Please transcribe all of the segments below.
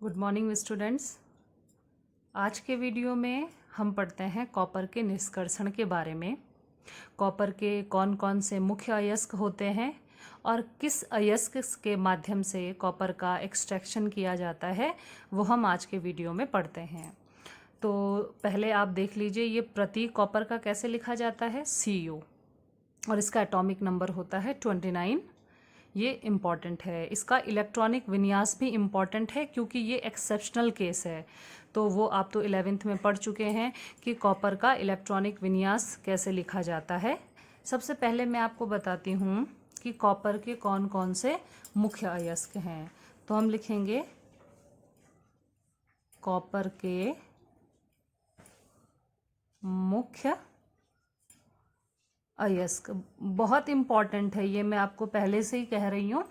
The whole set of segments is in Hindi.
Good morning students. आज के वीडियो में हम पढ़ते हैं कॉपर के निष्कर्षण के बारे में। कॉपर के कौन कौन से मुख्य अयस्क होते हैं और किस अयस्क के माध्यम से कॉपर का एक्सट्रैक्शन किया जाता है, वो हम आज के वीडियो में पढ़ते हैं। तो पहले आप देख लीजिए, ये प्रतीक कॉपर का कैसे लिखा जाता है, Cu, और इसका एटॉमिक नंबर होता है 29। ये इम्पॉर्टेंट है। इसका इलेक्ट्रॉनिक विन्यास भी इम्पॉर्टेंट है क्योंकि ये एक्सेप्शनल केस है। तो वो आप तो 11th में पढ़ चुके हैं कि कॉपर का इलेक्ट्रॉनिक विन्यास कैसे लिखा जाता है। सबसे पहले मैं आपको बताती हूँ कि कॉपर के कौन कौन से मुख्य अयस्क हैं। तो हम लिखेंगे कॉपर के मुख्य अयस्क। बहुत इम्पॉर्टेंट है ये, मैं आपको पहले से ही कह रही हूँ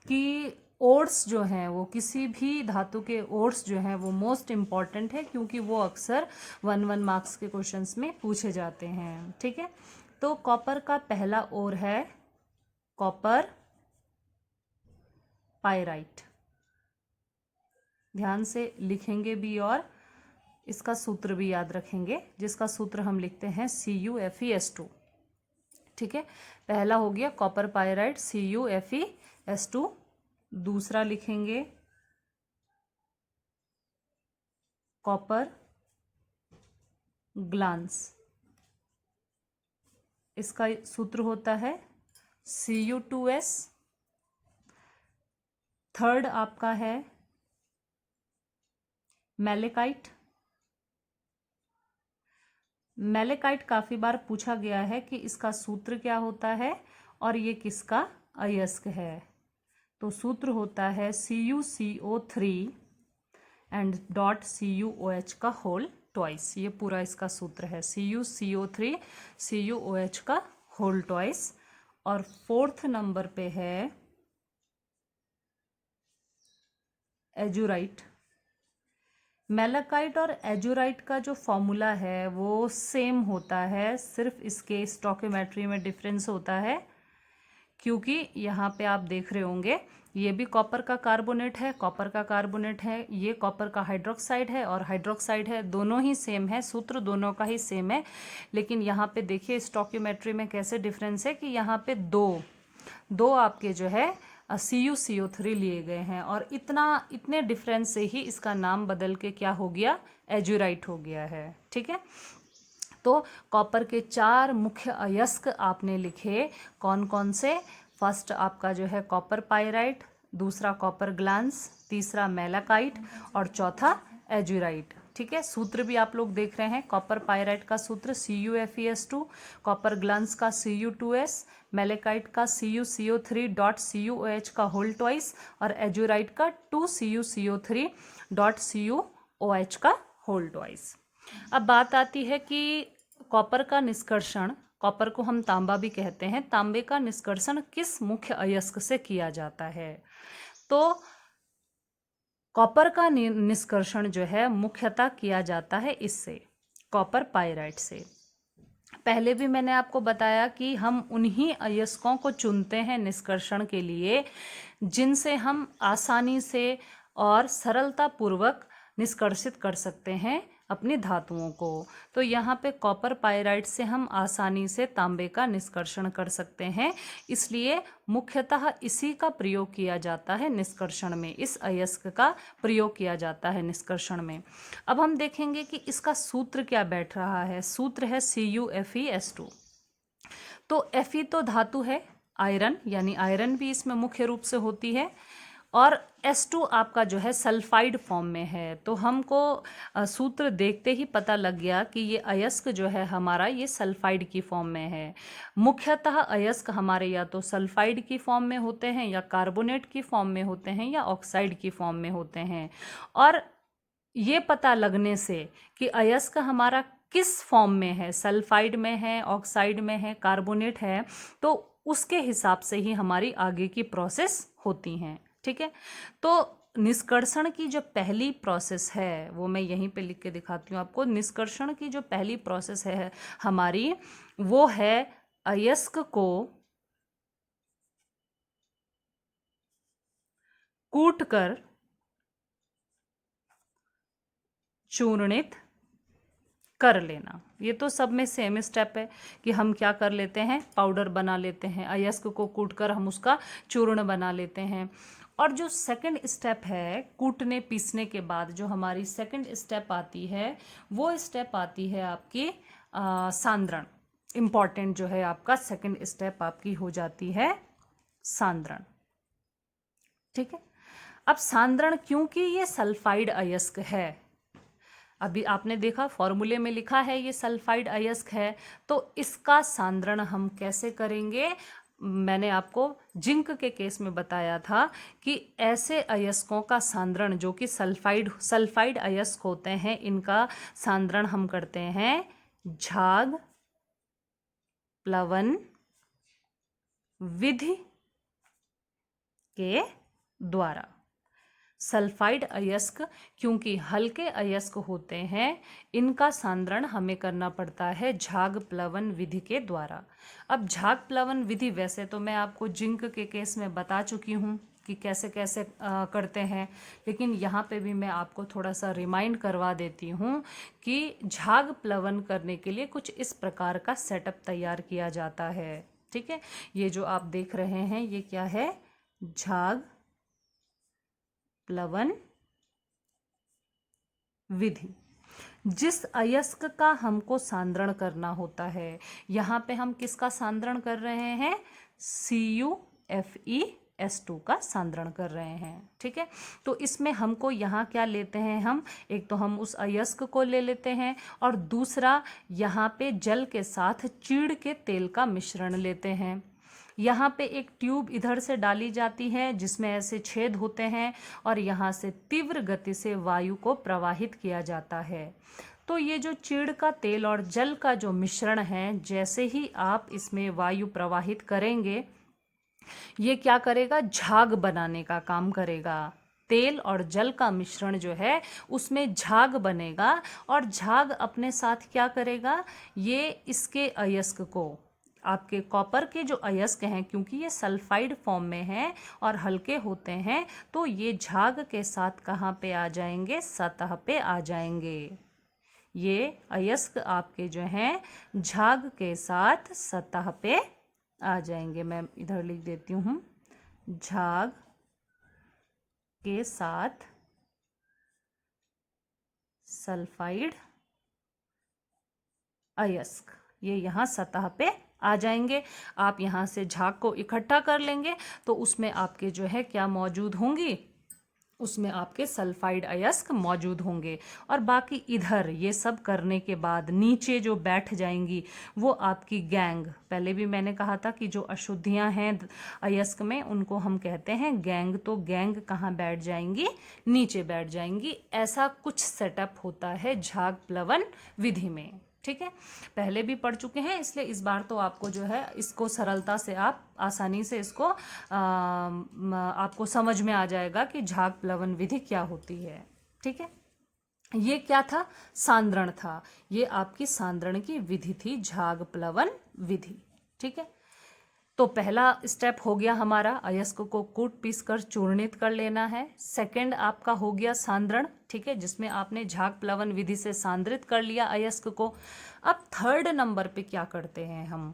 कि ओड्स जो हैं वो किसी भी धातु के ओड्स जो हैं वो मोस्ट इम्पॉर्टेंट है क्योंकि वो अक्सर 1 मार्क्स के क्वेश्चंस में पूछे जाते हैं। ठीक है, तो कॉपर का पहला ओर है कॉपर पाइराइट। ध्यान से लिखेंगे भी और इसका सूत्र भी याद रखेंगे, जिसका सूत्र हम लिखते हैं CuFeS2। ठीक है, पहला हो गया कॉपर पाइराइट CuFeS2। दूसरा लिखेंगे कॉपर ग्लांस, इसका सूत्र होता है Cu2S। थर्ड आपका है मैलेकाइट। मैलेकाइट काफ़ी बार पूछा गया है कि इसका सूत्र क्या होता है और ये किसका अयस्क है। तो सूत्र होता है CuCO3 एंड डॉट CuOH का होल ट्वाइस। ये पूरा इसका सूत्र है CuCO3 CuOH का होल ट्वाइस। और फोर्थ नंबर पे है एजुराइट। मैलाकाइट और एजुराइट का जो फॉर्मूला है वो सेम होता है, सिर्फ इसके स्टोकियोमेट्री में डिफरेंस होता है। क्योंकि यहाँ पे आप देख रहे होंगे ये भी कॉपर का कार्बोनेट है, कॉपर का कार्बोनेट है, ये कॉपर का हाइड्रोक्साइड है और हाइड्रोक्साइड है, दोनों ही सेम है, सूत्र दोनों का ही सेम है। लेकिन यहाँ पे देखिए स्टोकियोमेट्री में कैसे डिफरेंस है कि यहाँ पे दो आपके जो है CuCO3 लिए गए हैं और इतने डिफरेंस से ही इसका नाम बदल के क्या हो गया, एजुराइट हो गया है। ठीक है, तो कॉपर के 4 मुख्य अयस्क आपने लिखे, कौन कौन से। फर्स्ट आपका जो है कॉपर पाइराइट, दूसरा कॉपर ग्लांस, तीसरा मैलाकाइट और चौथा एजुराइट। ठीक है, सूत्र भी आप लोग देख रहे हैं। कॉपर पाइराइट का सूत्र CuFeS2, कॉपर ग्लांस का Cu2S, मैलेकाइट का CuCO3 डॉट CuOH का होल ट्वाइस और एजुराइट का 2CuCO3 डॉट CuOH का होल ट्वाइस। अब बात आती है कि कॉपर का निष्कर्षण, कॉपर को हम तांबा भी कहते हैं, तांबे का निष्कर्षण किस मुख्य अयस्क से किया जाता है। तो कॉपर का निष्कर्षण जो है मुख्यतः किया जाता है इससे, कॉपर पाइराइट से। पहले भी मैंने आपको बताया कि हम उन्हीं अयस्कों को चुनते हैं निष्कर्षण के लिए जिनसे हम आसानी से और सरलता पूर्वक निष्कर्षित कर सकते हैं अपनी धातुओं को। तो यहाँ पे कॉपर पाइराइट से हम आसानी से तांबे का निष्कर्षण कर सकते हैं, इसलिए मुख्यतः इसी का प्रयोग किया जाता है निष्कर्षण में, इस अयस्क का प्रयोग किया जाता है निष्कर्षण में। अब हम देखेंगे कि इसका सूत्र क्या बैठ रहा है। सूत्र है CuFeS2। तो Fe तो धातु है, आयरन, यानी आयरन भी इसमें मुख्य रूप से होती है, और S2 आपका जो है सल्फाइड फॉर्म में है। तो हमको सूत्र देखते ही पता लग गया कि ये अयस्क जो है हमारा ये सल्फाइड की फॉर्म में है। मुख्यतः अयस्क हमारे या तो सल्फाइड की फॉर्म में होते हैं या कार्बोनेट की फॉर्म में होते हैं या ऑक्साइड की फॉर्म में होते हैं। और ये पता लगने से कि अयस्क हमारा किस फॉर्म में है, सल्फाइड में है, ऑक्साइड में है, कार्बोनेट है, तो उसके हिसाब से ही हमारी आगे की प्रोसेस होती हैं। ठीक है, तो निष्कर्षण की जो पहली प्रोसेस है वो मैं यहीं पे लिख के दिखाती हूँ आपको। निष्कर्षण की जो पहली प्रोसेस है हमारी, वो है अयस्क को कूट कर चूर्णित कर लेना। ये तो सब में सेम स्टेप है कि हम क्या कर लेते हैं, पाउडर बना लेते हैं, अयस्क को कूटकर हम उसका चूर्ण बना लेते हैं। और जो सेकंड स्टेप है कूटने पीसने के बाद, जो हमारी सेकंड स्टेप आती है वो स्टेप आती है आपकी सांद्रण। इम्पॉर्टेंट जो है आपका सेकंड स्टेप आपकी हो जाती है सांद्रण। ठीक है, अब सांद्रण क्योंकि ये सल्फाइड अयस्क है, अभी आपने देखा फॉर्मूले में लिखा है ये सल्फाइड अयस्क है, तो इसका सांद्रण हम कैसे करेंगे। मैंने आपको जिंक के केस में बताया था कि ऐसे अयस्कों का सांद्रण जो कि सल्फाइड अयस्क होते हैं, इनका सांद्रण हम करते हैं झाग प्लवन विधि के द्वारा। सल्फाइड अयस्क क्योंकि हल्के अयस्क होते हैं, इनका सांद्रण हमें करना पड़ता है झाग प्लवन विधि के द्वारा। अब झाग प्लवन विधि वैसे तो मैं आपको जिंक के केस में बता चुकी हूँ कि कैसे कैसे करते हैं, लेकिन यहाँ पे भी मैं आपको थोड़ा सा रिमाइंड करवा देती हूँ कि झाग प्लवन करने के लिए कुछ इस प्रकार का सेटअप तैयार किया जाता है। ठीक है, ये जो आप देख रहे हैं ये क्या है, झाग प्लवन विधि। जिस अयस्क का हमको सांद्रण करना होता है, यहाँ पे हम किसका सांद्रण कर रहे हैं, CuFeS2 का सांद्रण कर रहे हैं। ठीक है, तो इसमें हमको यहाँ क्या लेते हैं, हम एक तो हम उस अयस्क को ले लेते हैं और दूसरा यहाँ पे जल के साथ चीड़ के तेल का मिश्रण लेते हैं। यहाँ पे एक ट्यूब इधर से डाली जाती है जिसमें ऐसे छेद होते हैं और यहाँ से तीव्र गति से वायु को प्रवाहित किया जाता है। तो ये जो चीड़ का तेल और जल का जो मिश्रण है, जैसे ही आप इसमें वायु प्रवाहित करेंगे, ये क्या करेगा, झाग बनाने का काम करेगा। तेल और जल का मिश्रण जो है उसमें झाग बनेगा और झाग अपने साथ क्या करेगा, ये इसके अयस्क को, आपके कॉपर के जो अयस्क हैं, क्योंकि ये सल्फाइड फॉर्म में हैं और हल्के होते हैं, तो ये झाग के साथ कहाँ पे आ जाएंगे, सतह पे आ जाएंगे। ये अयस्क आपके जो हैं झाग के साथ सतह पे आ जाएंगे। मैं इधर लिख देती हूँ, झाग के साथ सल्फाइड अयस्क, ये यहाँ सतह पे आ जाएंगे। आप यहाँ से झाग को इकट्ठा कर लेंगे तो उसमें आपके जो है क्या मौजूद होंगी, उसमें आपके सल्फाइड अयस्क मौजूद होंगे। और बाकी इधर ये सब करने के बाद नीचे जो बैठ जाएंगी वो आपकी गैंग, पहले भी मैंने कहा था कि जो अशुद्धियां हैं अयस्क में उनको हम कहते हैं गैंग, तो गैंग कहाँ बैठ जाएंगी, नीचे बैठ जाएंगी। ऐसा कुछ सेटअप होता है झाग प्लवन विधि में। ठीक है, पहले भी पढ़ चुके हैं, इसलिए इस बार तो आपको जो है इसको सरलता से आप आसानी से इसको आपको समझ में आ जाएगा कि झाग प्लवन विधि क्या होती है। ठीक है, ये क्या था, सांद्रण था, ये आपकी सांद्रण की विधि थी, झाग प्लवन विधि। ठीक है, तो पहला स्टेप हो गया हमारा, अयस्क को कूट पीस कर चूर्णित कर लेना है। सेकंड आपका हो गया सांद्रण, ठीक है, जिसमें आपने झाग प्लवन विधि से सांद्रित कर लिया अयस्क को। अब थर्ड नंबर पे क्या करते हैं हम,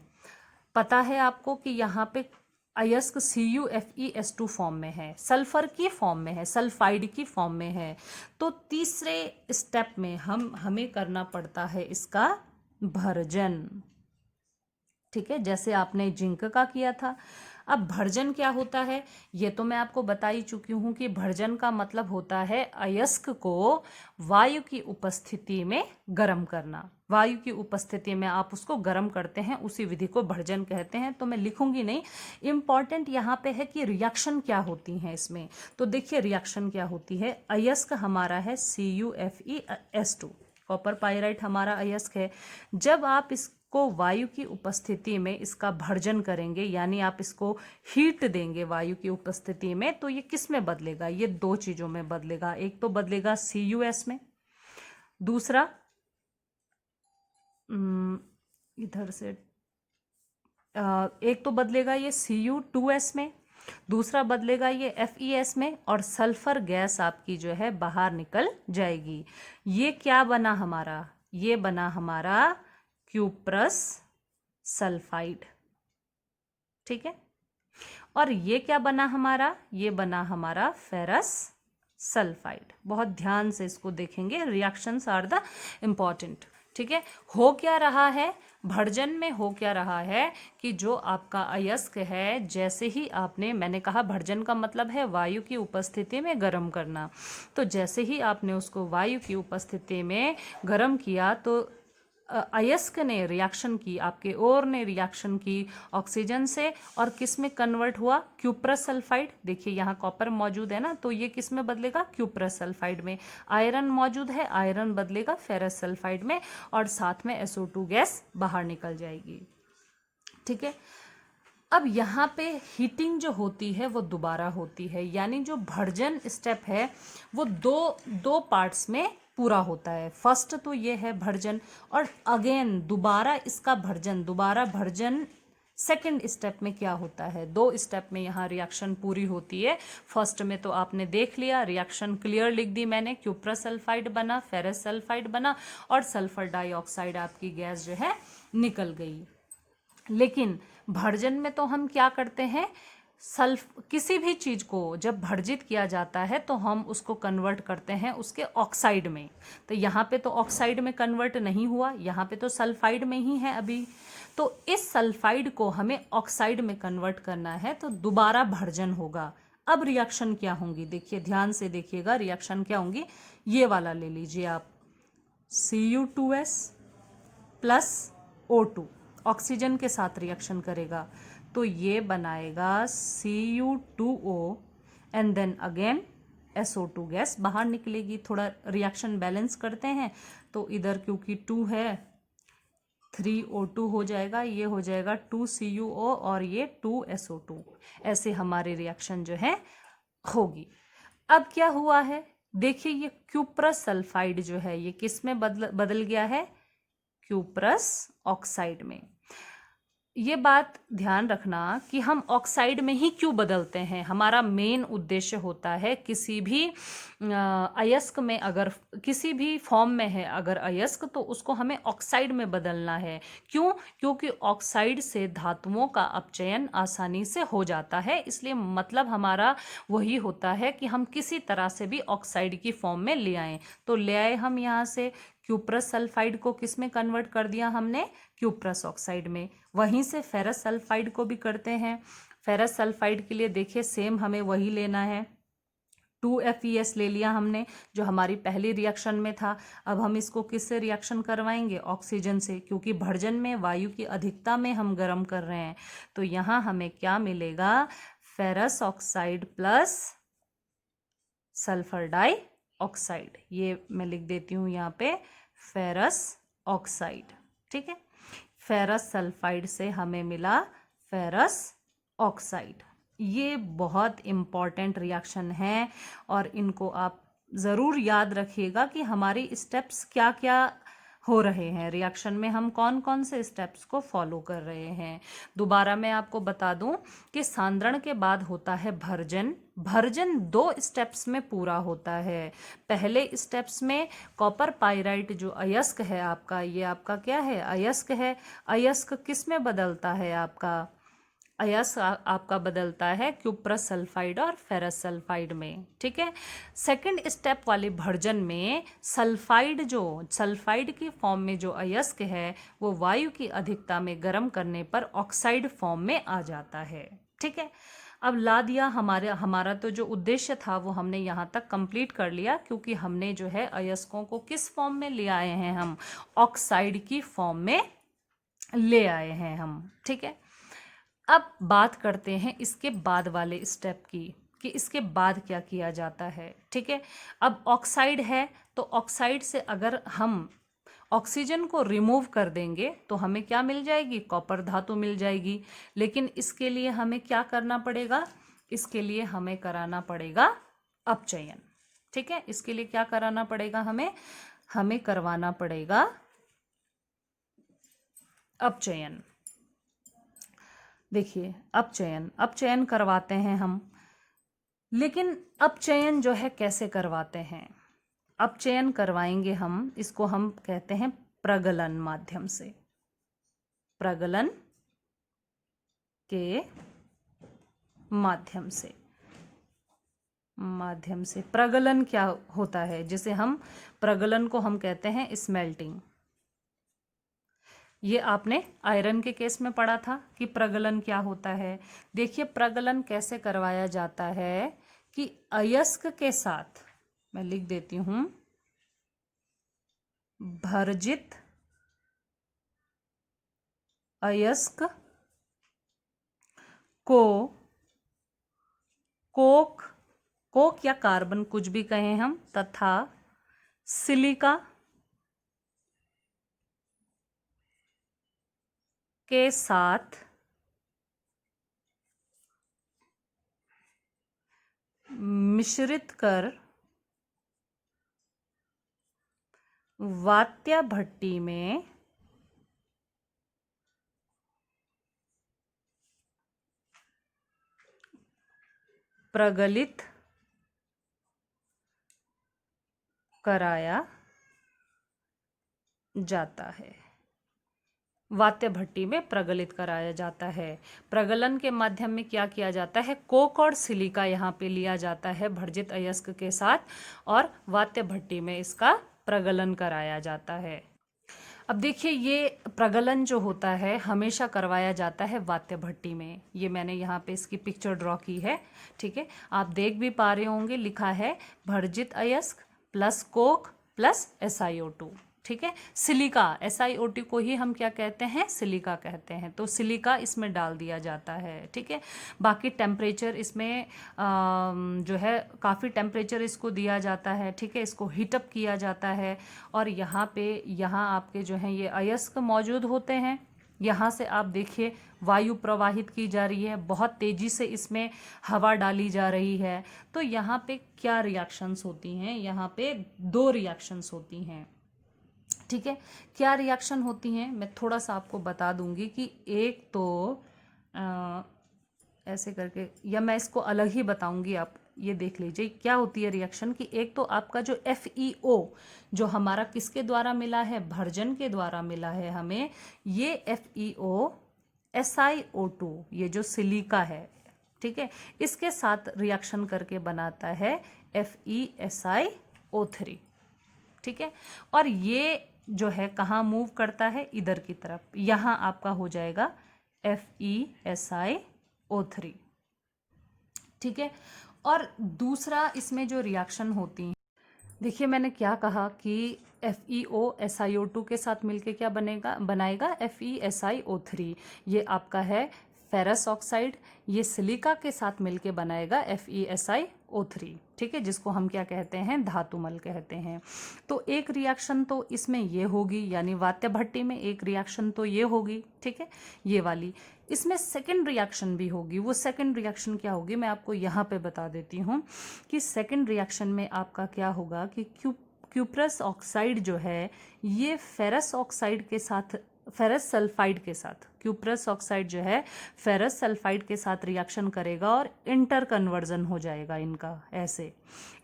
पता है आपको कि यहाँ पे अयस्क CuFeS2 फॉर्म में है, सल्फर की फॉर्म में है, सल्फाइड की फॉर्म में है। तो तीसरे स्टेप में हमें करना पड़ता है इसका भर्जन। ठीक है, जैसे आपने जिंक का किया था। अब भर्जन क्या होता है, ये तो मैं आपको बता ही चुकी हूँ कि भर्जन का मतलब होता है अयस्क को वायु की उपस्थिति में गर्म करना। वायु की उपस्थिति में आप उसको गर्म करते हैं, उसी विधि को भर्जन कहते हैं। तो मैं लिखूंगी नहीं, इम्पॉर्टेंट यहाँ पे है कि रिएक्शन क्या होती है इसमें। तो देखिए रिएक्शन क्या होती है, अयस्क हमारा है CuFeS2, कॉपर पाइराइट हमारा अयस्क है। जब आप इसको वायु की उपस्थिति में इसका भर्जन करेंगे, यानी आप इसको हीट देंगे वायु की उपस्थिति में, तो ये किस में बदलेगा, ये दो चीज़ों में बदलेगा। एक तो बदलेगा CuS में, दूसरा इधर से एक तो बदलेगा ये Cu2S में, दूसरा बदलेगा ये FeS में, और सल्फर गैस आपकी जो है बाहर निकल जाएगी। ये क्या बना हमारा? ये बना हमारा क्यूप्रस सल्फाइड, ठीक है। और ये क्या बना हमारा? ये बना हमारा फेरस सल्फाइड। बहुत ध्यान से इसको देखेंगे, रिएक्शंस आर द इम्पॉर्टेंट, ठीक है। हो क्या रहा है भर्जन में? हो क्या रहा है कि जो आपका अयस्क है, जैसे ही आपने, मैंने कहा भर्जन का मतलब है वायु की उपस्थिति में गर्म करना, तो जैसे ही आपने उसको वायु की उपस्थिति में गर्म किया तो अयस्क ने रिएक्शन की, आपके ओर ने रिएक्शन की ऑक्सीजन से, और किस में कन्वर्ट हुआ? Cuprous sulphide. देखिए यहाँ कॉपर मौजूद है ना, तो ये किस में बदलेगा? क्यूप्रस सल्फाइड में। आयरन मौजूद है, आयरन बदलेगा फेरस सल्फाइड में, और साथ में SO2 गैस बाहर निकल जाएगी, ठीक है। अब यहाँ पे हीटिंग जो होती है वो दोबारा होती है, यानी जो भर्जन स्टेप है वो दो पार्ट्स में पूरा होता है। फर्स्ट तो ये है भर्जन, और अगेन दोबारा भर्जन सेकंड स्टेप में क्या होता है? 2 स्टेप में यहाँ रिएक्शन पूरी होती है। फर्स्ट में तो आपने देख लिया, रिएक्शन क्लियर लिख दी मैंने, क्यूप्रस सल्फाइड बना, फेरस सल्फाइड बना, और सल्फर डाइऑक्साइड आपकी गैस जो है निकल गई। लेकिन भर्जन में तो हम क्या करते हैं? किसी भी चीज़ को जब भर्जित किया जाता है तो हम उसको कन्वर्ट करते हैं उसके ऑक्साइड में। तो यहाँ पे तो ऑक्साइड में कन्वर्ट नहीं हुआ, यहाँ पे तो सल्फाइड में ही है अभी। तो इस सल्फाइड को हमें ऑक्साइड में कन्वर्ट करना है, तो दोबारा भर्जन होगा। अब रिएक्शन क्या होंगी? देखिए ध्यान से देखिएगा, रिएक्शन क्या होंगी? ये वाला ले लीजिए आप, Cu2S प्लस O2 ऑक्सीजन के साथ रिएक्शन करेगा, तो ये बनाएगा Cu2O, and then again SO2 gas बाहर निकलेगी। थोड़ा रिएक्शन बैलेंस करते हैं, तो इधर क्योंकि 2 है 3O2 हो जाएगा, ये हो जाएगा 2CuO और ये 2SO2। ऐसे हमारी रिएक्शन जो है होगी। अब क्या हुआ है? देखिए ये क्यूप्रस सल्फाइड जो है ये किस में बदल गया है? क्यूप्रस ऑक्साइड में। ये बात ध्यान रखना कि हम ऑक्साइड में ही क्यों बदलते हैं। हमारा मेन उद्देश्य होता है किसी भी अयस्क में, अगर किसी भी फॉर्म में है अगर अयस्क, तो उसको हमें ऑक्साइड में बदलना है। क्यों? क्योंकि ऑक्साइड से धातुओं का अपचयन आसानी से हो जाता है, इसलिए मतलब हमारा वही होता है कि हम किसी तरह से भी ऑक्साइड की फॉर्म में ले आएँ। तो ले आए हम यहाँ से क्यूप्रस सल्फाइड को किस में कन्वर्ट कर दिया हमने? क्यूप्रस ऑक्साइड में। वहीं से फेरस सल्फाइड को भी करते हैं। फेरस सल्फाइड के लिए देखिए सेम हमें वही लेना है, 2FeS ले लिया हमने जो हमारी पहली रिएक्शन में था। अब हम इसको किससे रिएक्शन करवाएंगे? ऑक्सीजन से, क्योंकि भर्जन में वायु की अधिकता में हम गर्म कर रहे हैं। तो यहाँ हमें क्या मिलेगा? Ferrous oxide plus sulphur dioxide. ये मैं लिख देती हूँ यहाँ पे, फेरस ऑक्साइड, ठीक है। फेरस सल्फाइड से हमें मिला फेरस ऑक्साइड। ये बहुत इम्पॉर्टेंट रिएक्शन है, और इनको आप ज़रूर याद रखिएगा कि हमारी स्टेप्स क्या क्या हो रहे हैं रिएक्शन में, हम कौन कौन से स्टेप्स को फॉलो कर रहे हैं। दोबारा मैं आपको बता दूं कि सांद्रण के बाद होता है भर्जन। भर्जन 2 स्टेप्स में पूरा होता है। पहले स्टेप्स में कॉपर पाइराइट जो अयस्क है आपका, ये आपका क्या है? अयस्क है। अयस्क किस में बदलता है आपका? अयस्क आपका बदलता है क्यूप्रस सल्फाइड और फेरस सल्फाइड में, ठीक है। सेकंड स्टेप वाले भर्जन में सल्फाइड की फॉर्म में जो अयस्क है वो वायु की अधिकता में गर्म करने पर ऑक्साइड फॉर्म में आ जाता है, ठीक है। अब ला दिया, हमारा तो जो उद्देश्य था वो हमने यहाँ तक कंप्लीट कर लिया, क्योंकि हमने जो है अयस्कों को किस फॉर्म में ले आए हैं? हम ऑक्साइड की फॉर्म में ले आए हैं हम, ठीक है। अब बात करते हैं इसके बाद वाले स्टेप की, कि इसके बाद क्या किया जाता है, ठीक है। अब ऑक्साइड है, तो ऑक्साइड से अगर हम ऑक्सीजन को रिमूव कर देंगे तो हमें क्या मिल जाएगी? कॉपर धातु मिल जाएगी। लेकिन इसके लिए हमें क्या करना पड़ेगा? इसके लिए हमें कराना पड़ेगा अपचयन, ठीक है। इसके लिए क्या कराना पड़ेगा? हमें करवाना पड़ेगा अपचयन। देखिए अपचयन करवाते हैं हम, लेकिन अपचयन जो है कैसे करवाते हैं? अपचयन करवाएंगे हम, इसको हम कहते हैं प्रगलन माध्यम से। प्रगलन के माध्यम से प्रगलन क्या होता है? जैसे हम प्रगलन को हम कहते हैं स्मेल्टिंग। ये आपने आयरन के केस में पढ़ा था कि प्रगलन क्या होता है। देखिए प्रगलन कैसे करवाया जाता है कि अयस्क के साथ, मैं लिख देती हूं, भर्जित अयस्क को कोक या कार्बन कुछ भी कहें हम, तथा सिलिका के साथ मिश्रित कर वात्या भट्टी में प्रगलित कराया जाता है। वात्य भट्टी में प्रगलित कराया जाता है। प्रगलन के माध्यम में क्या किया जाता है? कोक और सिलिका यहाँ पे लिया जाता है भर्जित अयस्क के साथ, और वात्य भट्टी में इसका प्रगलन कराया जाता है। अब देखिए ये प्रगलन जो होता है हमेशा करवाया जाता है वात्य भट्टी में। ये मैंने यहाँ पे इसकी पिक्चर ड्रॉ की है, ठीक है, आप देख भी पा रहे होंगे, लिखा है भर्जित अयस्क प्लस कोक प्लस SiO2, ठीक है। सिलिका, SiO2 को ही हम क्या कहते हैं? सिलिका कहते हैं। तो सिलिका इसमें डाल दिया जाता है, ठीक है। बाकी टेम्परेचर इसमें जो है काफ़ी टेम्परेचर इसको दिया जाता है, ठीक है, इसको हीटअप किया जाता है। और यहाँ आपके जो हैं ये अयस्क मौजूद होते हैं। यहाँ से आप देखिए वायु प्रवाहित की जा रही है, बहुत तेज़ी से इसमें हवा डाली जा रही है। तो यहाँ पे क्या रिएक्शंस होती हैं? यहाँ पे 2 रिएक्शंस होती हैं, ठीक है। क्या रिएक्शन होती हैं मैं थोड़ा सा आपको बता दूंगी कि एक तो ऐसे करके, या मैं इसको अलग ही बताऊंगी, आप ये देख लीजिए क्या होती है रिएक्शन। कि एक तो आपका जो FeO जो हमारा किसके द्वारा मिला है? भर्जन के द्वारा मिला है हमें। ये FeO SiO2 ये जो सिलिका है, ठीक है, इसके साथ रिएक्शन करके बनाता है FeSiO3, ठीक है। और ये जो है कहाँ मूव करता है? इधर की तरफ। यहाँ आपका हो जाएगा FeSiO3, ठीक है। और दूसरा इसमें जो रिएक्शन होती है, देखिए मैंने क्या कहा कि FeO SiO2 के साथ मिलके क्या बनाएगा FeSiO3। ये आपका है फेरस ऑक्साइड, ये सिलिका के साथ मिलके बनाएगा FeSiO3, ठीक है, जिसको हम क्या कहते हैं? धातुमल कहते हैं। तो एक रिएक्शन तो इसमें ये होगी, यानी वात्य भट्टी में एक रिएक्शन तो ये होगी, ठीक है, ये वाली। इसमें सेकंड रिएक्शन भी होगी। वो सेकंड रिएक्शन क्या होगी मैं आपको यहाँ पे बता देती हूँ कि सेकंड रिएक्शन में आपका क्या होगा कि क्यूप्रस ऑक्साइड जो है ये फेरस ऑक्साइड के साथ, फेरस सल्फाइड के साथ, क्यूप्रस ऑक्साइड जो है फेरस सल्फाइड के साथ रिएक्शन करेगा और इंटर कन्वर्जन हो जाएगा इनका। ऐसे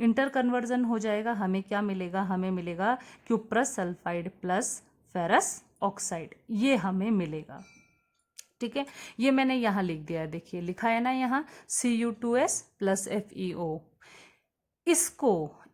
इंटर कन्वर्जन हो जाएगा, हमें क्या मिलेगा? हमें मिलेगा cuprous sulphide plus ferrous oxide, ये हमें मिलेगा, ठीक है। ये मैंने यहाँ लिख दिया है, देखिए लिखा है ना यहाँ Cu2S प्लस FeO।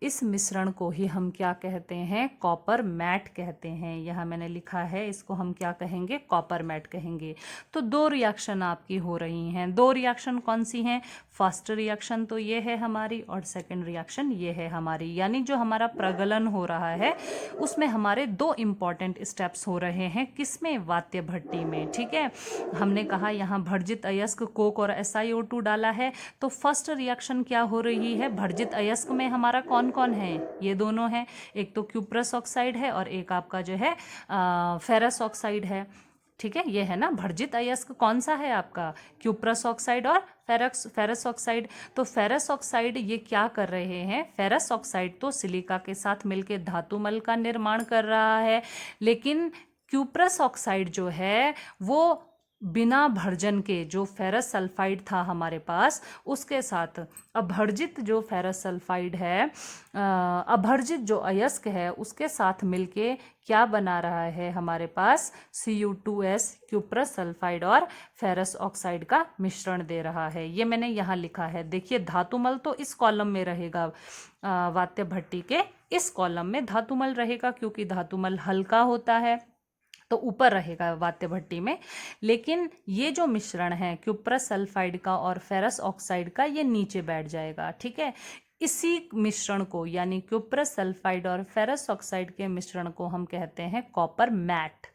इस मिश्रण को ही हम क्या कहते हैं? कॉपर मैट कहते हैं। यहाँ मैंने लिखा है, इसको हम क्या कहेंगे? कॉपर मैट कहेंगे। तो 2 रिएक्शन आपकी हो रही हैं। 2 रिएक्शन कौन सी हैं? फर्स्ट रिएक्शन तो ये है हमारी, और सेकंड रिएक्शन ये है हमारी। यानी जो हमारा प्रगलन हो रहा है उसमें हमारे 2 इम्पॉर्टेंट स्टेप्स हो रहे हैं। किसमें? वात्य भट्टी में, ठीक है। हमने कहा यहाँ भर्जित अयस्क कोक और SiO2 डाला है, तो फर्स्ट रिएक्शन क्या हो रही है? भर्जित अयस्क में हमारा कौन कौन है? ये दोनों हैं, एक तो क्यूप्रस ऑक्साइड है और एक आपका जो है फेरस ऑक्साइड है, ठीक है। ये है ना भर्जित अयस्क, कौन सा है आपका? क्यूप्रस ऑक्साइड और फेरस ऑक्साइड। तो फेरस ऑक्साइड ये क्या कर रहे हैं? फेरस ऑक्साइड तो सिलिका के साथ मिलकर धातुमल का निर्माण कर रहा है, लेकिन क्यूप्रस ऑक्साइड जो है वो बिना भर्जन के जो फेरस सल्फाइड था हमारे पास, उसके साथ अभर्जित जो फेरस सल्फाइड है, अभर्जित जो अयस्क है, उसके साथ मिलके क्या बना रहा है हमारे पास, Cu2S क्यूप्रस सल्फाइड और फेरस ऑक्साइड का मिश्रण दे रहा है। ये मैंने यहाँ लिखा है, देखिए धातुमल तो इस कॉलम में रहेगा, वात्य भट्टी के इस कॉलम में धातुमल रहेगा, क्योंकि धातुमल हल्का होता है तो ऊपर रहेगा वात्य भट्टी में। लेकिन ये जो मिश्रण है क्यूप्रस सल्फाइड का और फेरस ऑक्साइड का, ये नीचे बैठ जाएगा, ठीक है। इसी मिश्रण को, यानी क्यूप्रस सल्फाइड और फेरस ऑक्साइड के मिश्रण को हम कहते हैं copper matte.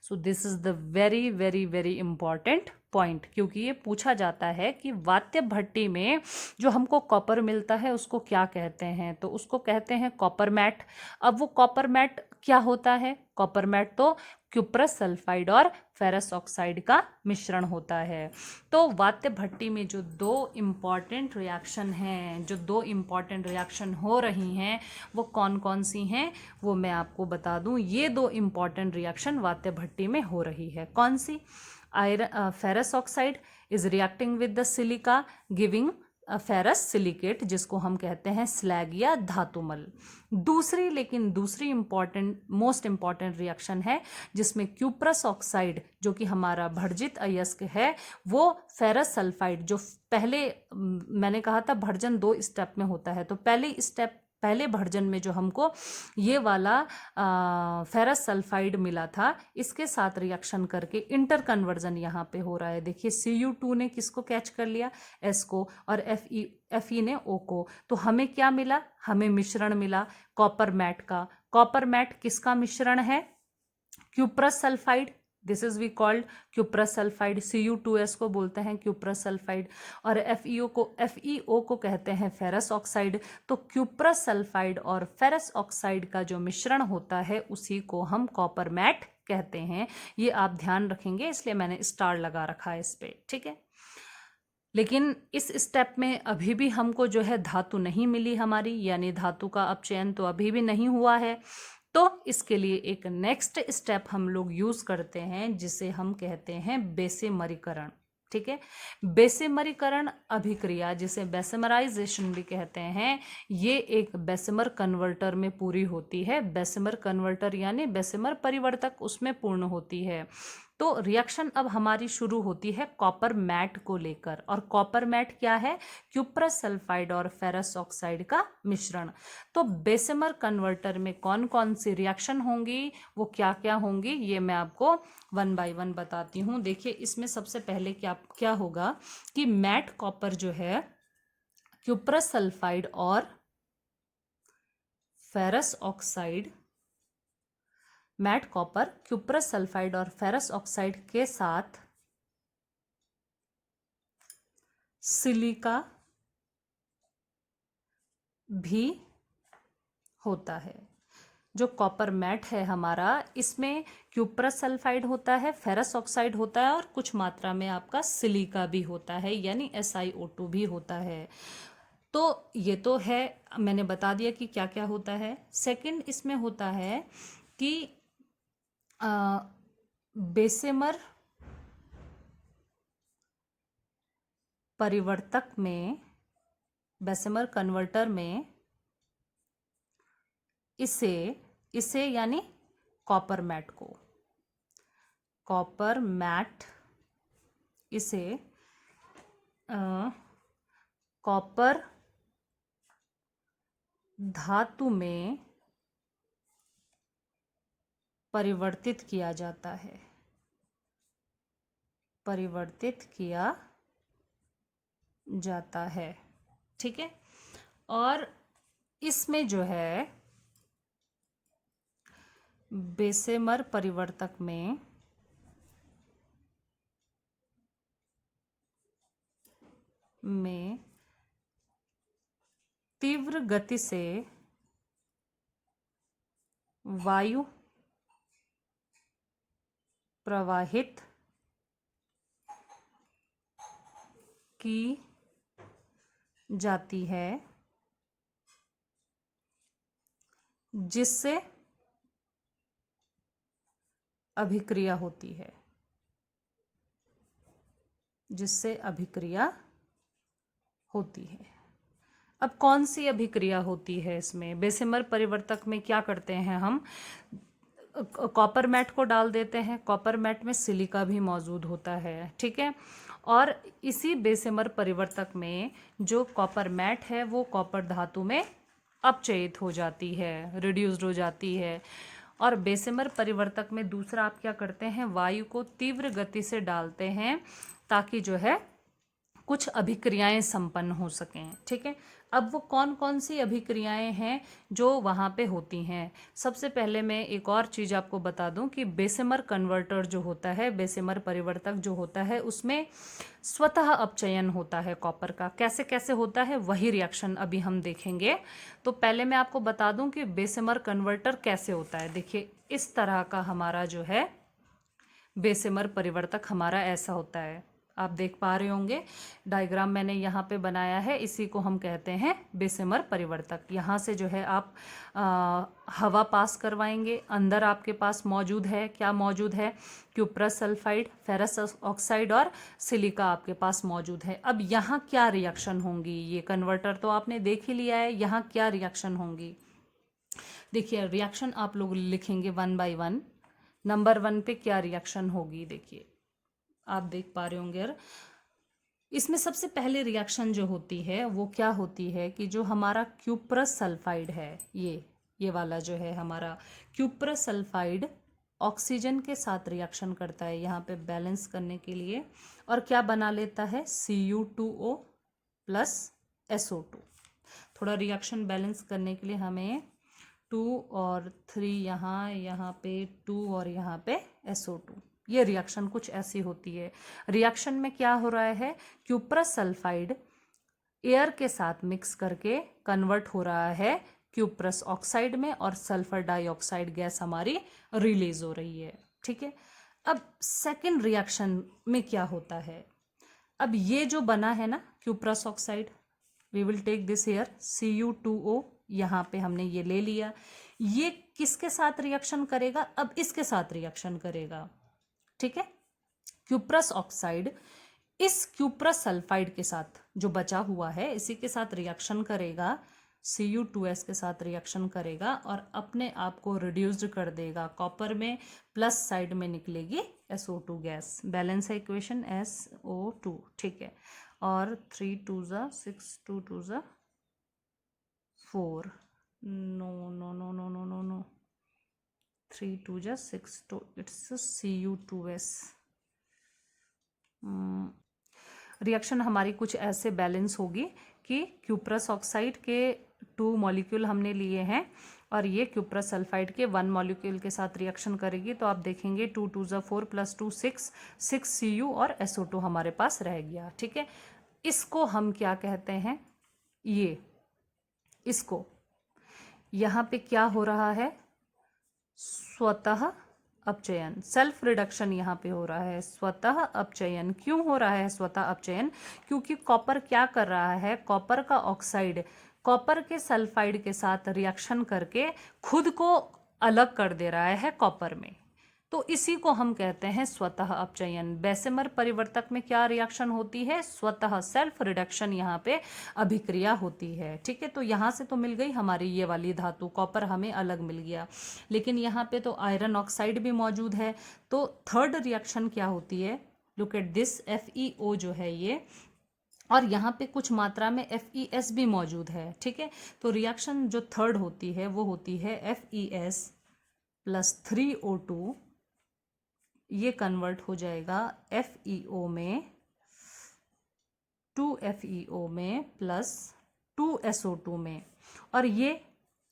So this is the very very very important point, क्योंकि ये पूछा जाता है कि वात्य भट्टी में जो हमको कॉपर मिलता है उसको क्या कहते हैं, तो उसको कहते हैं कॉपर मैट। अब वो कॉपर मैट क्या होता है, कॉपर मैट तो क्यूप्रस सल्फाइड और फेरस ऑक्साइड का मिश्रण होता है। तो वात्य भट्टी में जो दो इम्पॉर्टेंट रिएक्शन हैं, जो दो इम्पॉर्टेंट रिएक्शन हो रही हैं, वो कौन कौन सी हैं वो मैं आपको बता दूं। ये दो इम्पॉर्टेंट रिएक्शन वात्य भट्टी में हो रही है। कौन सी? Iron ferrous oxide is reacting with the silica giving ferrous silicate, जिसको हम कहते हैं स्लैग या धातुमल। दूसरी इंपॉर्टेंट, मोस्ट इंपॉर्टेंट रिएक्शन है जिसमें क्यूप्रस ऑक्साइड, जो कि हमारा भर्जित अयस्क है, वो फेरस सल्फाइड, जो पहले मैंने कहा था भर्जन 2 स्टेप में होता है, तो पहले भर्जन में जो हमको ये वाला फेरस सल्फाइड मिला था, इसके साथ रिएक्शन करके इंटर कन्वर्जन यहाँ पे हो रहा है। देखिए Cu2 ने किसको कैच कर लिया, S को, और Fe ने O को। तो हमें क्या मिला, हमें मिश्रण मिला कॉपर मैट का। कॉपर मैट किसका मिश्रण है, cuprous sulphide, this is we called cuprous sulphide. Cu2S को बोलते हैं क्यूप्रस सल्फाइड, और FeO को कहते हैं फेरस ऑक्साइड। तो क्यूप्रस सल्फाइड और फेरस ऑक्साइड का जो मिश्रण होता है उसी को हम कॉपर मैट कहते हैं। ये आप ध्यान रखेंगे, इसलिए मैंने स्टार लगा रखा है इस पे, ठीक है। लेकिन इस स्टेप में अभी भी हमको जो है धातु नहीं मिली हमारी, यानी धातु का अपचयन तो अभी भी नहीं हुआ है। तो इसके लिए एक नेक्स्ट स्टेप हम लोग यूज करते हैं, जिसे हम कहते हैं बेसेमरीकरण, ठीक है। बेसेमरीकरण अभिक्रिया, जिसे बेसेमराइजेशन भी कहते हैं, ये एक बेसेमर कन्वर्टर में पूरी होती है। बेसेमर कन्वर्टर यानी बेसेमर परिवर्तक उसमें पूर्ण होती है। तो रिएक्शन अब हमारी शुरू होती है कॉपर मैट को लेकर, और कॉपर मैट क्या है, क्यूप्रस सल्फाइड और फेरस ऑक्साइड का मिश्रण। तो बेसेमर कन्वर्टर में कौन कौन सी रिएक्शन होंगी, वो क्या क्या होंगी, ये मैं आपको 1 बाय 1 बताती हूँ। देखिए इसमें सबसे पहले क्या क्या होगा कि मैट कॉपर जो है क्यूप्रस सल्फाइड और ferrous oxide, matte copper cuprous sulphide और फेरस ऑक्साइड के साथ सिलिका भी होता है। जो कॉपर मैट है हमारा, इसमें क्यूप्रस सल्फाइड होता है, फेरस ऑक्साइड होता है, और कुछ मात्रा में आपका सिलिका भी होता है, यानी SiO2 भी होता है। तो ये तो है, मैंने बता दिया कि क्या क्या होता है। सेकंड इसमें होता है कि बेसेमर परिवर्तक में, बेसेमर कन्वर्टर में इसे यानी कॉपर मैट को, कॉपर मैट इसे कॉपर धातु में परिवर्तित किया जाता है, परिवर्तित किया जाता है, ठीक है। और इसमें जो है बेसेमर परिवर्तक में तीव्र गति से वायु प्रवाहित की जाती है, जिससे अभिक्रिया होती है। जिससे अभिक्रिया होती है। अब कौन सी अभिक्रिया होती है इसमें? बेसिमर परिवर्तक में क्या करते हैं हम? कॉपर मैट को डाल देते हैं। कॉपर मैट में सिलिका भी मौजूद होता है, ठीक है। और इसी बेसिमर परिवर्तक में जो कॉपर मैट है वो कॉपर धातु में अपचयित हो जाती है, रिड्यूस्ड हो जाती है। और बेसिमर परिवर्तक में दूसरा आप क्या करते हैं? वायु को तीव्र गति से डालते हैं ताकि जो है कुछ अभिक्रियाएं संपन्न हो सकें, ठीक है। अब वो कौन कौन सी अभिक्रियाएं हैं जो वहाँ पे होती हैं? सबसे पहले मैं एक और चीज़ आपको बता दूं कि बेसिमर कन्वर्टर जो होता है, बेसिमर परिवर्तक जो होता है, उसमें स्वतः अपचयन होता है कॉपर का। कैसे कैसे होता है वही रिएक्शन अभी हम देखेंगे। तो पहले मैं आपको बता दूं कि बेसिमर कन्वर्टर कैसे होता है। देखिए, इस तरह का हमारा जो है बेसिमर परिवर्तक हमारा ऐसा होता है। आप देख पा रहे होंगे, डायग्राम मैंने यहाँ पे बनाया है, इसी को हम कहते हैं बेसिमर परिवर्तक। यहाँ से जो है आप हवा पास करवाएंगे, अंदर आपके पास मौजूद है, क्या मौजूद है? क्यूप्रस सल्फाइड, फेरस ऑक्साइड और सिलिका आपके पास मौजूद है। अब यहाँ क्या रिएक्शन होंगी? ये कन्वर्टर तो आपने देख ही लिया है, यहाँ क्या रिएक्शन होंगी? देखिए, रिएक्शन आप लोग लिखेंगे 1 बाय 1। नंबर 1 पे क्या रिएक्शन होगी? देखिए, आप देख पा रहे होंगे। यार, इसमें सबसे पहले रिएक्शन जो होती है वो क्या होती है कि जो हमारा क्यूप्रस सल्फाइड है, ये वाला जो है हमारा क्यूप्रस सल्फाइड ऑक्सीजन के साथ रिएक्शन करता है यहाँ पे बैलेंस करने के लिए, और क्या बना लेता है? Cu2O plus SO2। थोड़ा रिएक्शन बैलेंस करने के लिए हमें 2 और 3 यहाँ पे 2 और यहाँ पे SO2। ये रिएक्शन कुछ ऐसी होती है। रिएक्शन में क्या हो रहा है? क्यूप्रस सल्फाइड एयर के साथ मिक्स करके कन्वर्ट हो रहा है क्यूप्रस ऑक्साइड में, और सल्फर डाइऑक्साइड गैस हमारी रिलीज हो रही है, ठीक है। अब सेकेंड रिएक्शन में क्या होता है? अब ये जो बना है ना cuprous oxide, we will take this here Cu2O, यहाँ पे हमने ये ले लिया। ये किसके साथ रिएक्शन करेगा? अब इसके साथ रिएक्शन करेगा, ठीक है। क्यूप्रस ऑक्साइड इस क्यूप्रस सल्फाइड के साथ जो बचा हुआ है इसी के साथ रिएक्शन करेगा, Cu2S के साथ रिएक्शन करेगा और अपने आप को रिड्यूस्ड कर देगा। कॉपर में प्लस साइड में निकलेगी SO2 गैस। बैलेंस है इक्वेशन SO2, ठीक है। और 3 2 6 2 2 4, no no no no no no no, 3 2 6 2, it's Cu2S। Reaction हमारी कुछ ऐसे बैलेंस होगी कि क्यूप्रस ऑक्साइड के 2 मॉलिक्यूल हमने लिए हैं और ये क्यूप्रस सल्फाइड के 1 मॉलिक्यूल के साथ रिएक्शन करेगी। तो आप देखेंगे 2 2 4 प्लस 2 6 Cu और SO2 हमारे पास रह गया, ठीक है। इसको हम क्या कहते हैं? ये इसको यहाँ पे क्या हो रहा है? स्वतः अपचयन, सेल्फ रिडक्शन यहाँ पे हो रहा है। स्वतः अपचयन क्यों हो रहा है? स्वतः अपचयन क्योंकि कॉपर क्या कर रहा है? कॉपर का ऑक्साइड कॉपर के सल्फाइड के साथ रिएक्शन करके खुद को अलग कर दे रहा है कॉपर में। तो इसी को हम कहते हैं स्वतः अपचयन। बेसिमर परिवर्तक में क्या रिएक्शन होती है? स्वतः सेल्फ रिडक्शन यहाँ पे अभिक्रिया होती है, ठीक है। तो यहाँ से तो मिल गई हमारी ये वाली धातु, कॉपर हमें अलग मिल गया, लेकिन यहाँ पे तो आयरन ऑक्साइड भी मौजूद है। तो थर्ड रिएक्शन क्या होती है? लुक एट दिस, FeO जो है ये, और यहाँ पे कुछ मात्रा में FeS भी मौजूद है, ठीक है। तो रिएक्शन जो थर्ड होती है वो होती है FeS प्लस 3O2, ये कन्वर्ट हो जाएगा FeO में, 2FeO में प्लस 2SO2 में। और ये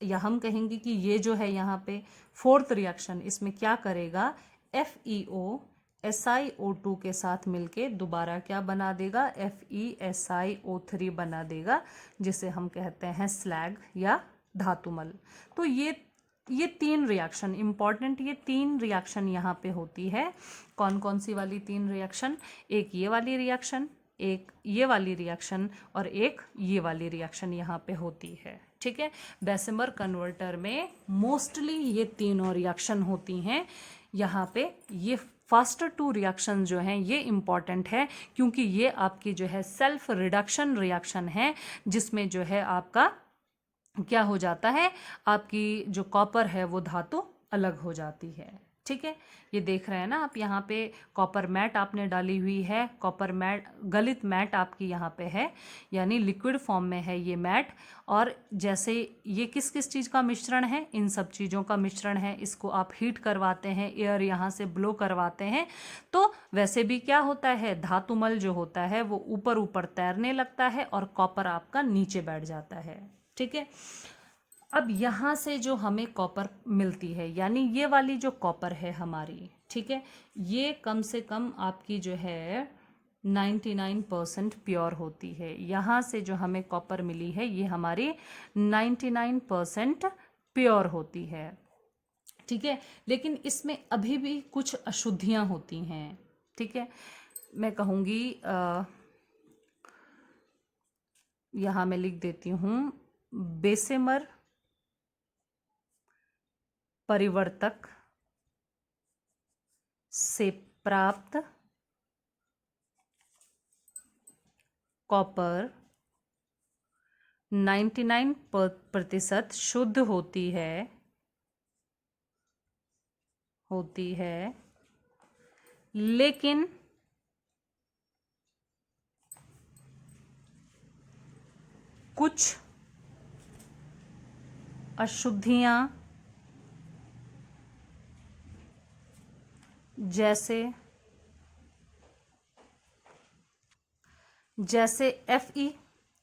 या हम कहेंगे कि ये जो है यहाँ पे फोर्थ रिएक्शन, इसमें क्या करेगा? FeO SiO2 के साथ मिलके दोबारा क्या बना देगा? FeSiO3 बना देगा, जिसे हम कहते हैं स्लैग या धातुमल। तो ये 3 रिएक्शन इंपॉर्टेंट, ये 3 रिएक्शन यहाँ पे होती है। कौन कौन सी वाली 3 रिएक्शन? एक ये वाली रिएक्शन, एक ये वाली रिएक्शन और एक ये वाली रिएक्शन यहाँ पे होती है, ठीक है। बेसिमर कन्वर्टर में मोस्टली ये तीनों रिएक्शन होती हैं। यहाँ पे ये फास्टर टू रिएक्शन जो हैं ये इम्पॉर्टेंट है, क्योंकि ये आपकी जो है सेल्फ रिडक्शन रिएक्शन है, जिसमें जो है आपका क्या हो जाता है, आपकी जो कॉपर है वो धातु अलग हो जाती है। ठीक है, ये देख रहे हैं ना आप, यहाँ पे कॉपर मैट आपने डाली हुई है, कॉपर मैट गलित मैट आपकी यहाँ पे है, यानी लिक्विड फॉर्म में है ये मैट। और जैसे ये किस किस चीज़ का मिश्रण है, इन सब चीज़ों का मिश्रण है। इसको आप हीट करवाते हैं, एयर यहाँ से ब्लो करवाते हैं, तो वैसे भी क्या होता है, धातुमल जो होता है वो ऊपर ऊपर तैरने लगता है और कॉपर आपका नीचे बैठ जाता है। ठीक है, अब यहाँ से जो हमें कॉपर मिलती है, यानी ये वाली जो कॉपर है हमारी, ठीक है, ये कम से कम आपकी जो है 99% प्योर होती है। यहाँ से जो हमें कॉपर मिली है ये हमारी 99% प्योर होती है। ठीक है, लेकिन इसमें अभी भी कुछ अशुद्धियाँ होती हैं। ठीक है, मैं कहूँगी यहाँ मैं लिख देती हूँ, बेसेमर परिवर्तक से प्राप्त कॉपर 99% शुद्ध होती है, लेकिन कुछ अशुद्धियाँ जैसे Fe,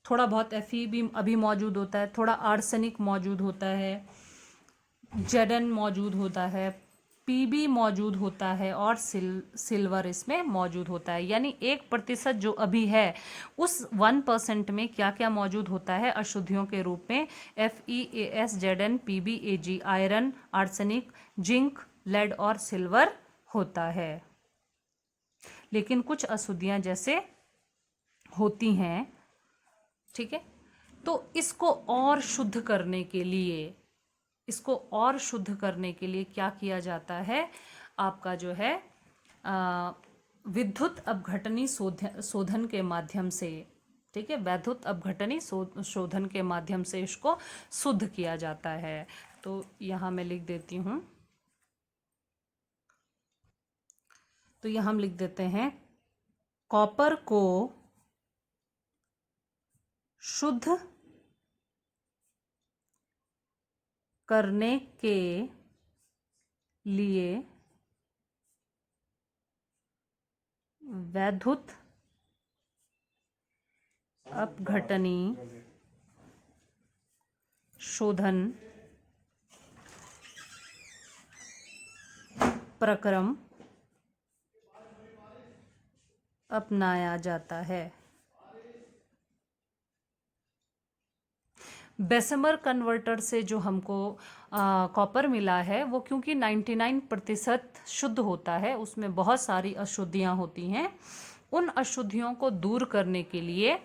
थोड़ा बहुत Fe भी अभी मौजूद होता है, थोड़ा आर्सेनिक मौजूद होता है, Zn मौजूद होता है, Pb मौजूद होता है और सिल्वर इसमें मौजूद होता है। यानी 1% जो अभी है उस 1% में क्या क्या मौजूद होता है अशुद्धियों के रूप में, FeAs, Zn, Pb, Ag, iron, arsenic, zinc, lead और सिल्वर होता है। लेकिन कुछ अशुद्धियाँ जैसे होती हैं। ठीक है, तो इसको और शुद्ध करने के लिए क्या किया जाता है, आपका जो है विद्युत अपघटनी शोधन के माध्यम से। ठीक है, वैद्युत अपघटनी शोधन के माध्यम से इसको शुद्ध किया जाता है। तो यहाँ मैं लिख देती हूँ, तो यहाँ हम लिख देते हैं, कॉपर को शुद्ध करने के लिए वैद्युत अपघटनी शोधन प्रक्रम अपनाया जाता है। बेसेमर कन्वर्टर से जो हमको कॉपर मिला है वो क्योंकि 99% शुद्ध होता है, उसमें बहुत सारी अशुद्धियाँ होती हैं। उन अशुद्धियों को दूर करने के लिए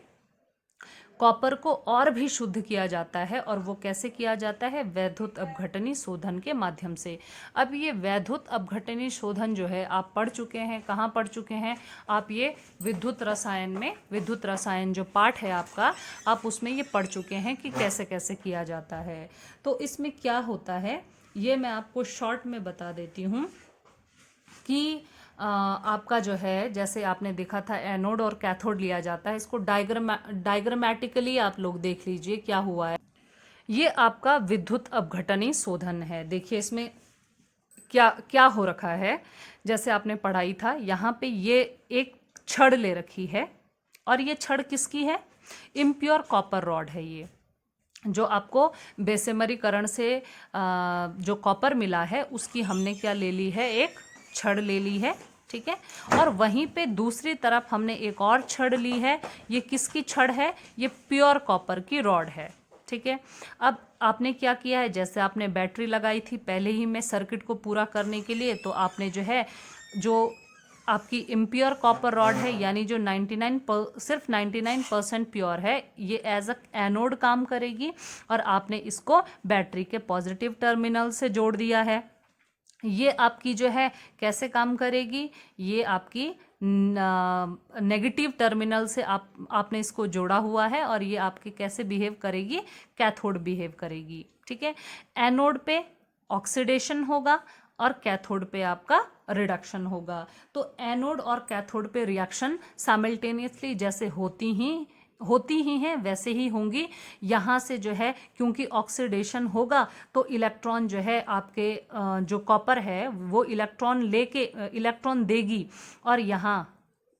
कॉपर को और भी शुद्ध किया जाता है, और वो कैसे किया जाता है, वैद्युत अपघटनी शोधन के माध्यम से। अब ये वैद्युत अपघटनी शोधन जो है आप पढ़ चुके हैं, कहाँ पढ़ चुके हैं आप, ये विद्युत रसायन में, विद्युत रसायन जो पाठ है आपका, आप उसमें ये पढ़ चुके हैं कि कैसे कैसे किया जाता है। तो इसमें क्या होता है ये मैं आपको शॉर्ट में बता देती हूँ कि आपका जो है, जैसे आपने देखा था एनोड और कैथोड लिया जाता है, इसको डायग्रामेटिकली आप लोग देख लीजिए क्या हुआ है। ये आपका विद्युत अपघटनी शोधन है। देखिए इसमें क्या क्या हो रखा है, जैसे आपने पढ़ाई था, यहाँ पे ये एक छड़ ले रखी है, और ये छड़ किसकी है, इम्प्योर कॉपर रॉड है। ये जो आपको बेसेमरीकरण से जो कॉपर मिला है उसकी हमने क्या ले ली है, एक छड़ ले ली है। ठीक है, और वहीं पे दूसरी तरफ हमने एक और छड़ ली है। ये किसकी छड़ है, ये प्योर कॉपर की रॉड है। ठीक है, अब आपने क्या किया है, जैसे आपने बैटरी लगाई थी पहले ही में सर्किट को पूरा करने के लिए, तो आपने जो है, जो आपकी इम्प्योर कॉपर रॉड है, यानी जो सिर्फ 99% प्योर है, ये एज अ एनोड काम करेगी, और आपने इसको बैटरी के पॉजिटिव टर्मिनल से जोड़ दिया है। ये आपकी जो है कैसे काम करेगी, ये आपकी नेगेटिव टर्मिनल से आपने इसको जोड़ा हुआ है और ये आपके कैसे बिहेव करेगी, कैथोड बिहेव करेगी। ठीक है, एनोड पे ऑक्सीडेशन होगा और कैथोड पे आपका रिडक्शन होगा। तो एनोड और कैथोड पे रिएक्शन साइमल्टेनियसली जैसे होती ही हैं वैसे ही होंगी। यहाँ से जो है क्योंकि ऑक्सीडेशन होगा तो इलेक्ट्रॉन जो है आपके जो कॉपर है वो इलेक्ट्रॉन देगी और यहाँ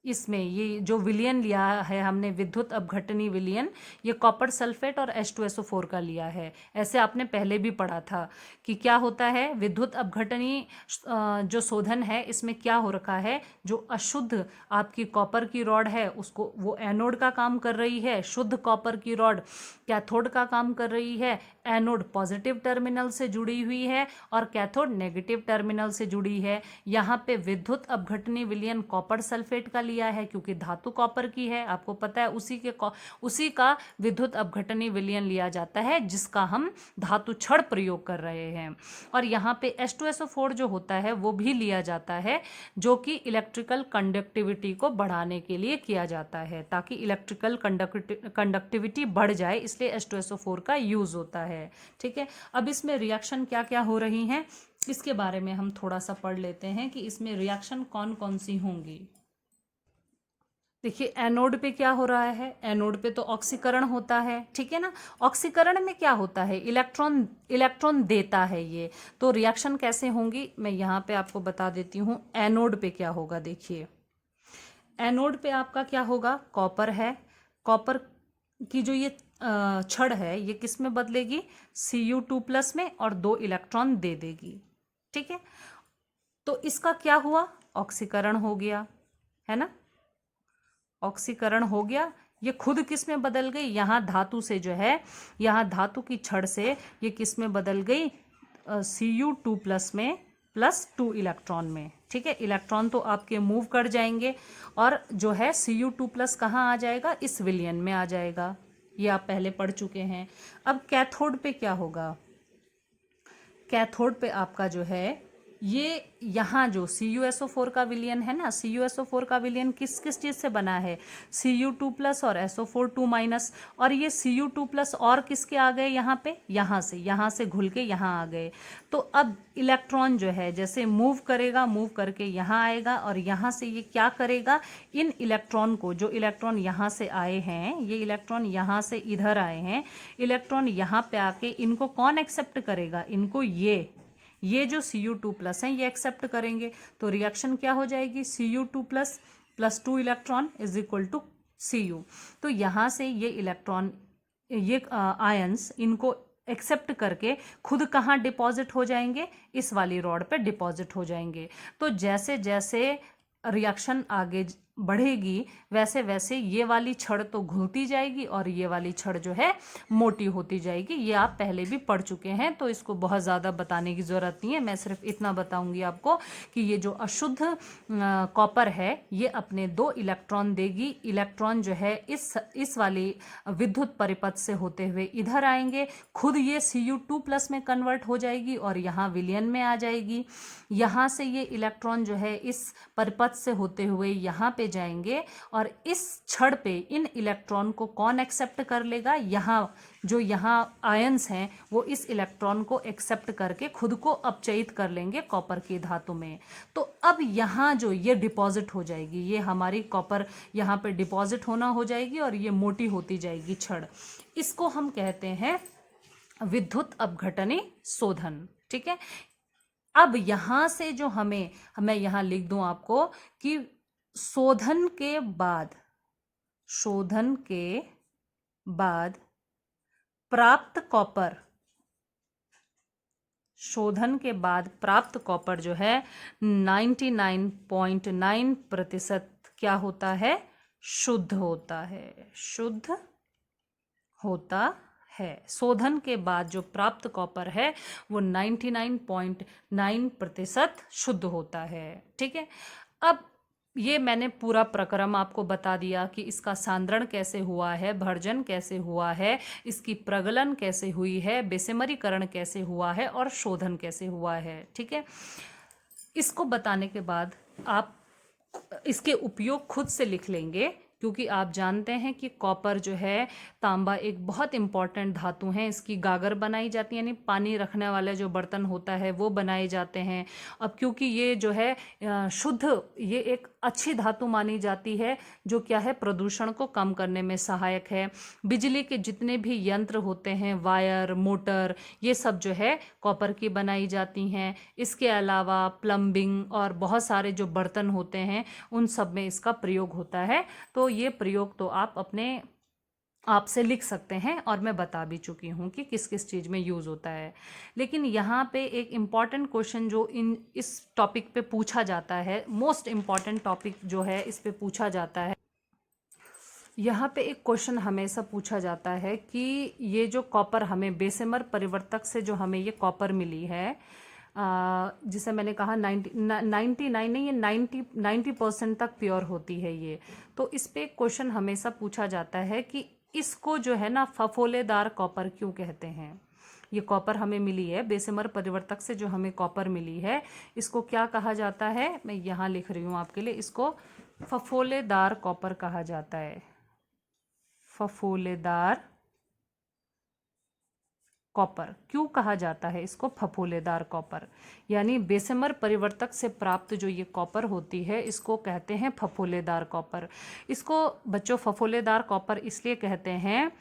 इसमें ये जो विलयन लिया है हमने विद्युत अपघटनी विलयन, ये कॉपर सल्फेट और H2SO4 का लिया है। ऐसे आपने पहले भी पढ़ा था कि क्या होता है विद्युत अपघटनी जो शोधन है इसमें क्या हो रखा है, जो अशुद्ध आपकी कॉपर की रॉड है उसको वो एनोड का काम कर रही है, शुद्ध कॉपर की रॉड कैथोड का काम कर रही है। एनोड पॉजिटिव टर्मिनल से जुड़ी हुई है और कैथोड नेगेटिव टर्मिनल से जुड़ी है। यहाँ पे विद्युत अपघटनी विलयन कॉपर सल्फेट का लिया है क्योंकि धातु कॉपर की है, आपको पता है उसी का विद्युत अपघटनी विलयन लिया जाता है जिसका हम धातु छड़ प्रयोग कर रहे हैं। और यहाँ पे H2SO4 जो होता है वो भी लिया जाता है जो कि इलेक्ट्रिकल कंडक्टिविटी को बढ़ाने के लिए किया जाता है, ताकि इलेक्ट्रिकल कंडक्टिविटी बढ़ जाए, इसलिए H2SO4 का यूज होता है। ठीक है, अब इसमें रिएक्शन क्या क्या हो रही हैं इसके बारे में हम थोड़ा सा पढ़ लेते हैं कि इसमें रिएक्शन कौन कौन सी होंगी। देखिए एनोड पे क्या हो रहा है, एनोड पे तो ऑक्सीकरण होता है। ठीक है ना, ऑक्सीकरण में क्या होता है, इलेक्ट्रॉन देता है ये। तो रिएक्शन कैसे होंगी मैं यहाँ पे आपको बता देती हूँ। एनोड पे क्या होगा, देखिए एनोड पे आपका क्या होगा, कॉपर है, कॉपर की जो ये छड़ है ये किस में बदलेगी, Cu2+ में, और 2 इलेक्ट्रॉन दे देगी। ठीक है, तो इसका क्या हुआ, ऑक्सीकरण हो गया, है ना, ऑक्सीकरण हो गया। ये खुद किस में बदल गई, यहाँ धातु से जो है, यहाँ धातु की छड़ से ये किस में बदल गई, Cu2+ में +2 इलेक्ट्रॉन में। ठीक है, इलेक्ट्रॉन तो आपके मूव कर जाएंगे और जो है Cu2+ कहाँ आ जाएगा, इस विलयन में आ जाएगा, ये आप पहले पढ़ चुके हैं। अब कैथोड पे क्या होगा, कैथोड पे आपका जो है ये यहाँ जो CuSO4 का विलयन है ना, CuSO4 का विलयन किस किस चीज़ से बना है, Cu2+ और SO4 2-, और ये Cu2+ और किसके आ गए यहाँ पे, यहाँ से घुल के यहाँ आ गए। तो अब इलेक्ट्रॉन जो है जैसे मूव करेगा, मूव करके यहाँ आएगा और यहाँ से ये क्या करेगा, इन इलेक्ट्रॉन को, जो इलेक्ट्रॉन यहाँ से आए हैं, ये इलेक्ट्रॉन यहाँ से इधर आए हैं, इलेक्ट्रॉन यहाँ पे आके इनको कौन एक्सेप्ट करेगा, इनको ये जो Cu2+ हैं ये एक्सेप्ट करेंगे। तो रिएक्शन क्या हो जाएगी, Cu2+ +2 electron is equal to Cu। तो यहाँ से ये इलेक्ट्रॉन, ये आयंस इनको एक्सेप्ट करके खुद कहाँ डिपॉजिट हो जाएंगे, इस वाली रॉड पे डिपॉजिट हो जाएंगे। तो जैसे जैसे रिएक्शन आगे बढ़ेगी वैसे वैसे ये वाली छड़ तो घुलती जाएगी और ये वाली छड़ जो है मोटी होती जाएगी। ये आप पहले भी पढ़ चुके हैं तो इसको बहुत ज़्यादा बताने की ज़रूरत नहीं है, मैं सिर्फ इतना बताऊंगी आपको कि ये जो अशुद्ध कॉपर है ये अपने 2 इलेक्ट्रॉन देगी। इलेक्ट्रॉन जो है इस वाली विद्युत परिपथ से होते हुए इधर आएंगे, खुद ये Cu2+ में कन्वर्ट हो जाएगी और यहाँ विलयन में आ जाएगी। यहाँ से ये इलेक्ट्रॉन जो है इस परिपथ से होते हुए यहाँ पे जाएंगे और इस छड़ पे इन इलेक्ट्रॉन को कौन एक्सेप्ट कर लेगा, यहाँ आयंस हैं वो इस इलेक्ट्रॉन को एक्सेप्ट करके खुद को अपचयित कर लेंगे कॉपर की धातु में। तो अब यहाँ जो ये डिपॉजिट हो जाएगी, ये हमारी कॉपर यहाँ पे डिपॉजिट होना हो जाएगी और ये मोटी होती जाएगी छड़। इसको हम कहते हैं विद्युत अपघटनी शोधन। ठीक है, अब यहाँ से जो मैं यहाँ लिख दूं आपको कि शोधन के बाद प्राप्त कॉपर जो है 99.9% क्या होता है, शुद्ध होता है। शोधन के बाद जो प्राप्त कॉपर है वो 99.9% शुद्ध होता है। ठीक है, अब ये मैंने पूरा प्रक्रम आपको बता दिया कि इसका सांद्रण कैसे हुआ है, भर्जन कैसे हुआ है, इसकी प्रगलन कैसे हुई है, बेसेमरीकरण कैसे हुआ है और शोधन कैसे हुआ है। ठीक है, इसको बताने के बाद आप इसके उपयोग खुद से लिख लेंगे, क्योंकि आप जानते हैं कि कॉपर जो है, तांबा एक बहुत इंपॉर्टेंट धातु है। इसकी गागर बनाई जाती है, यानी पानी रखने वाला जो बर्तन होता है वो बनाए जाते हैं। अब क्योंकि ये जो है शुद्ध, ये एक अच्छी धातु मानी जाती है, जो क्या है, प्रदूषण को कम करने में सहायक है। बिजली के जितने भी यंत्र होते हैं, वायर, मोटर, ये सब जो है कॉपर की बनाई जाती हैं। इसके अलावा प्लम्बिंग और बहुत सारे जो बर्तन होते हैं उन सब में इसका प्रयोग होता है। तो ये प्रयोग तो आप अपने आप से लिख सकते हैं, और मैं बता भी चुकी हूँ कि किस किस चीज़ में यूज़ होता है। लेकिन यहाँ पे एक इम्पॉर्टेंट क्वेश्चन जो इस टॉपिक पे पूछा जाता है, मोस्ट इम्पॉर्टेंट टॉपिक जो है इस पे पूछा जाता है, यहाँ पे एक क्वेश्चन हमेशा पूछा जाता है कि ये जो कॉपर हमें बेसेमर परिवर्तक से जो हमें ये कॉपर मिली है, जिसे मैंने कहा 99 नहीं, ये 90% तक प्योर होती है ये। तो इस पे क्वेश्चन हमेशा पूछा जाता है कि इसको जो है ना फफोलेदार कॉपर क्यों कहते हैं। ये कॉपर हमें मिली है, बेसेमर परिवर्तक से जो हमें कॉपर मिली है, इसको क्या कहा जाता है, मैं यहाँ लिख रही हूँ आपके लिए, इसको फफोलेदार कॉपर कहा जाता है। फफोलेदार कॉपर क्यों कहा जाता है इसको फफोलेदार कॉपर, यानी बेसेमर परिवर्तक से प्राप्त जो ये कॉपर होती है इसको कहते हैं फफोलेदार कॉपर। इसको बच्चों फफोलेदार कॉपर इसलिए कहते हैं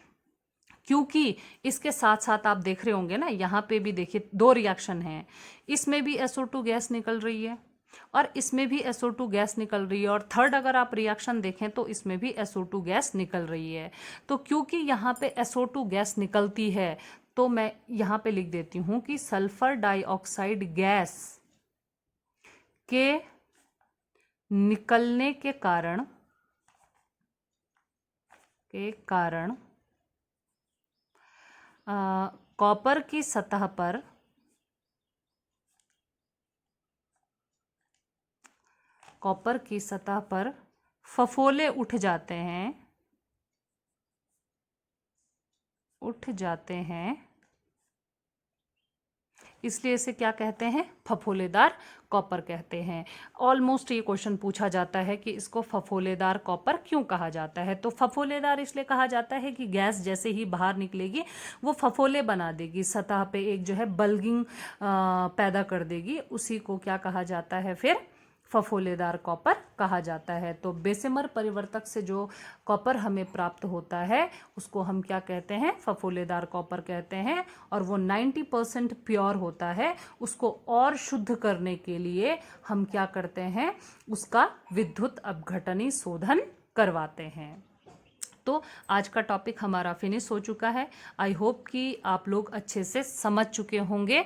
क्योंकि इसके साथ साथ आप देख रहे होंगे ना, यहाँ पे भी देखिए 2 रिएक्शन हैं। इसमें भी SO2 गैस निकल रही है और इसमें भी SO2 गैस निकल रही है, और थर्ड अगर आप रिएक्शन देखें तो इसमें भी SO2 गैस निकल रही है। तो क्योंकि यहाँ पे SO2 गैस निकलती है, तो मैं यहाँ पे लिख देती हूँ कि सल्फर डाइऑक्साइड गैस के निकलने के कारण कॉपर की सतह पर फफोले उठ जाते हैं, इसलिए इसे क्या कहते हैं, फफोलेदार कॉपर कहते हैं। ऑलमोस्ट ये क्वेश्चन पूछा जाता है कि इसको फफोलेदार कॉपर क्यों कहा जाता है। तो फफोलेदार इसलिए कहा जाता है कि गैस जैसे ही बाहर निकलेगी वो फफोले बना देगी, सतह पे एक जो है बल्गिंग पैदा कर देगी, उसी को क्या कहा जाता है, फिर फफोलेदार कॉपर कहा जाता है। तो बेसेमर परिवर्तक से जो कॉपर हमें प्राप्त होता है उसको हम क्या कहते हैं, फफोलेदार कॉपर कहते हैं, और वो 90% प्योर होता है। उसको और शुद्ध करने के लिए हम क्या करते हैं, उसका विद्युत अपघटनी शोधन करवाते हैं। तो आज का टॉपिक हमारा फिनिश हो चुका है। आई होप कि आप लोग अच्छे से समझ चुके होंगे।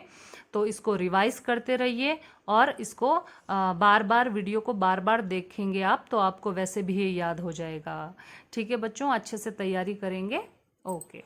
तो इसको रिवाइज करते रहिए, और इसको बार बार वीडियो को बार बार देखेंगे आप, तो आपको वैसे भी ये याद हो जाएगा। ठीक है बच्चों, अच्छे से तैयारी करेंगे। ओके।